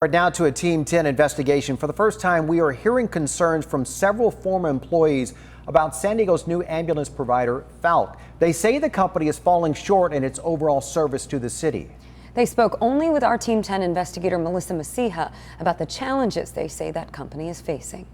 Right now to a Team 10 investigation. For the first time, we are hearing concerns from several former employees about San Diego's new ambulance provider, Falck. They say the company is falling short in its overall service to the city. They spoke only with our Team 10 investigator, Melissa Masiha, about the challenges they say that company is facing.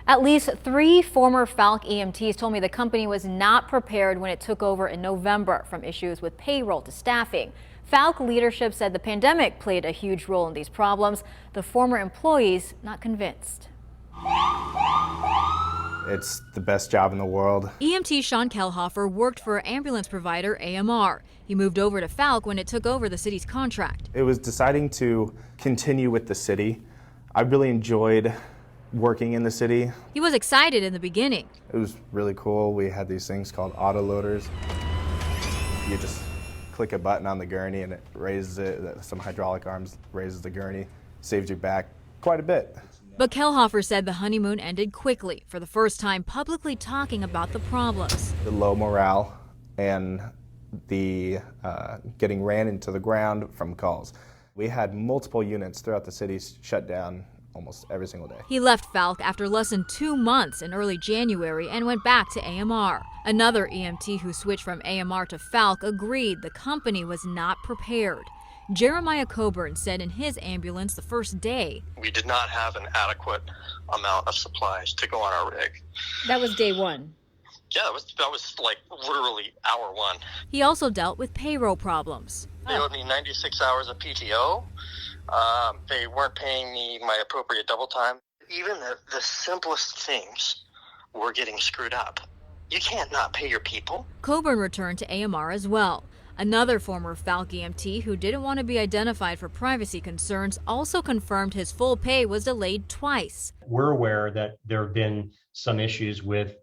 At least 3 former Falck EMTs told me the company was not prepared when it took over in November, from issues with payroll to staffing. Falck leadership said the pandemic played a huge role in these problems. The former employees not convinced. It's the best job in the world. EMT Sean Kellhofer worked for ambulance provider AMR. He moved over to Falck when it took over the city's contract. It was deciding to continue with the city. I really enjoyed working in the city. He was excited in the beginning. It was really cool. We had these things called auto loaders. You just click a button on the gurney and it raises it. Some hydraulic arms raises the gurney, saves you back quite a bit. But Kellhofer said the honeymoon ended quickly, for the first time publicly talking about the problems. The low morale and the getting ran into the ground from calls. We had multiple units throughout the city shut down almost every single day. He left Falck after less than 2 months in early January and went back to AMR. Another EMT who switched from AMR to Falck agreed the company was not prepared. Jeremiah Coburn said in his ambulance the first day, we did not have an adequate amount of supplies to go on our rig. That was day 1. Yeah, that was like literally hour 1. He also dealt with payroll problems. They owed me 96 hours of PTO. They weren't paying me my appropriate double time. Even the simplest things were getting screwed up. You can't not pay your people. Coburn returned to AMR as well. Another former Falck EMT who didn't want to be identified for privacy concerns also confirmed his full pay was delayed twice. We're aware that there have been some issues with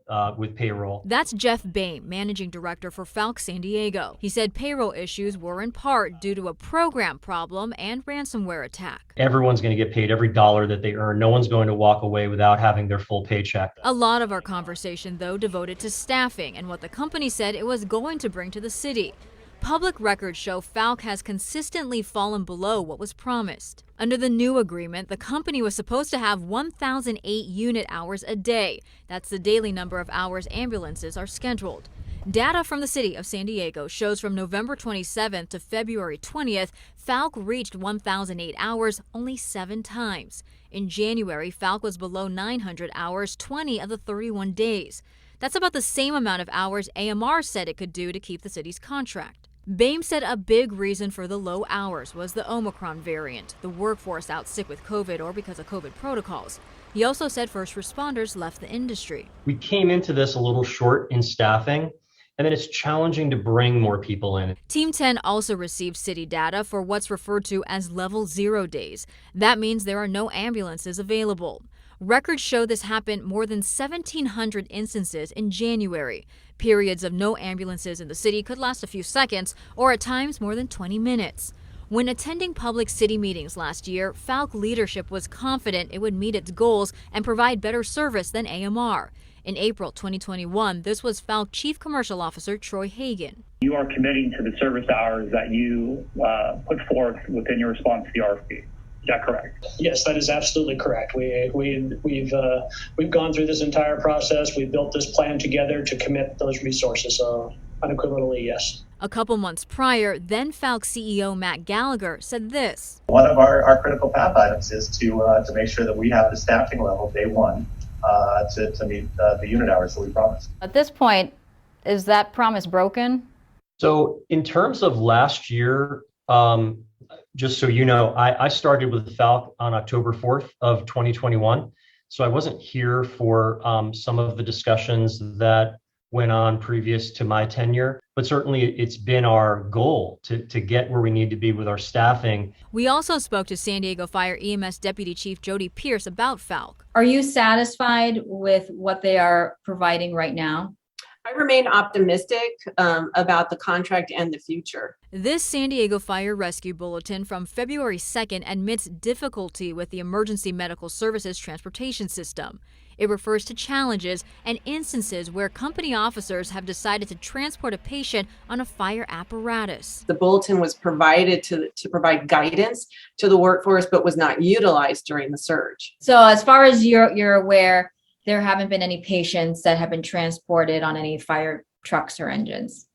payroll. That's Jeff Bain, managing director for Falck San Diego. He said payroll issues were in part due to a program problem and ransomware attack. Everyone's going to get paid every dollar that they earn. No one's going to walk away without having their full paycheck. A lot of our conversation, though, devoted to staffing and what the company said it was going to bring to the city. Public records show Falck has consistently fallen below what was promised. Under the new agreement, the company was supposed to have 1,008 unit hours a day. That's the daily number of hours ambulances are scheduled. Data from the city of San Diego shows from November 27th to February 20th, Falck reached 1,008 hours only 7 times. In January, Falck was below 900 hours 20 of the 31 days. That's about the same amount of hours AMR said it could do to keep the city's contract. Bain said a big reason for the low hours was the Omicron variant, the workforce out sick with COVID or because of COVID protocols. He also said first responders left the industry. We came into this a little short in staffing, and then it's challenging to bring more people in. Team 10 also received city data for what's referred to as level 0 days. That means there are no ambulances available. Records show this happened more than 1,700 instances in January. Periods of no ambulances in the city could last a few seconds or at times more than 20 minutes. When attending public city meetings last year, Falck leadership was confident it would meet its goals and provide better service than AMR. In April 2021, this was Falck Chief Commercial Officer Troy Hagan. You are committing to the service hours that you put forth within your response to the RFP. Is that correct? Yes, that is absolutely correct. We've gone through this entire process. We've built this plan together to commit those resources. So unequivocally, yes. A couple months prior, then Falck CEO Matt Gallagher said this. One of our critical path items is to make sure that we have the staffing level day one to meet the unit hours that we promised. At this point, is that promise broken? So in terms of last year, just so you know, I started with Falck on October 4th of 2021. So I wasn't here for some of the discussions that went on previous to my tenure, but certainly it's been our goal to get where we need to be with our staffing. We also spoke to San Diego Fire EMS Deputy Chief Jody Pierce about Falck. Are you satisfied with what they are providing right now? I remain optimistic about the contract and the future. This San Diego Fire Rescue Bulletin from February 2nd admits difficulty with the emergency medical services transportation system. It refers to challenges and instances where company officers have decided to transport a patient on a fire apparatus. The bulletin was provided to provide guidance to the workforce, but was not utilized during the surge. So as far as you're aware, there haven't been any patients that have been transported on any fire trucks or engines?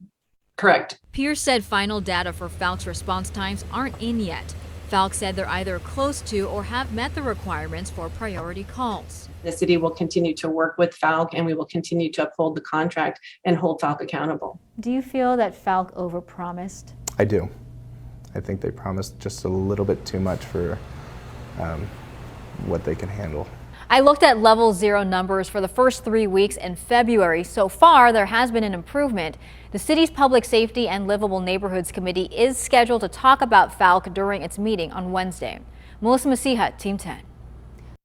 Correct. Pierce said final data for Falck's response times aren't in yet. Falck said they're either close to or have met the requirements for priority calls. The city will continue to work with Falck, and we will continue to uphold the contract and hold Falck accountable. Do you feel that Falck overpromised? I do. I think they promised just a little bit too much for what they can handle. I looked at level 0 numbers for the first 3 weeks in February. So far, there has been an improvement. The city's Public Safety and Livable Neighborhoods Committee is scheduled to talk about Falck during its meeting on Wednesday. Melissa Masiha, Team 10.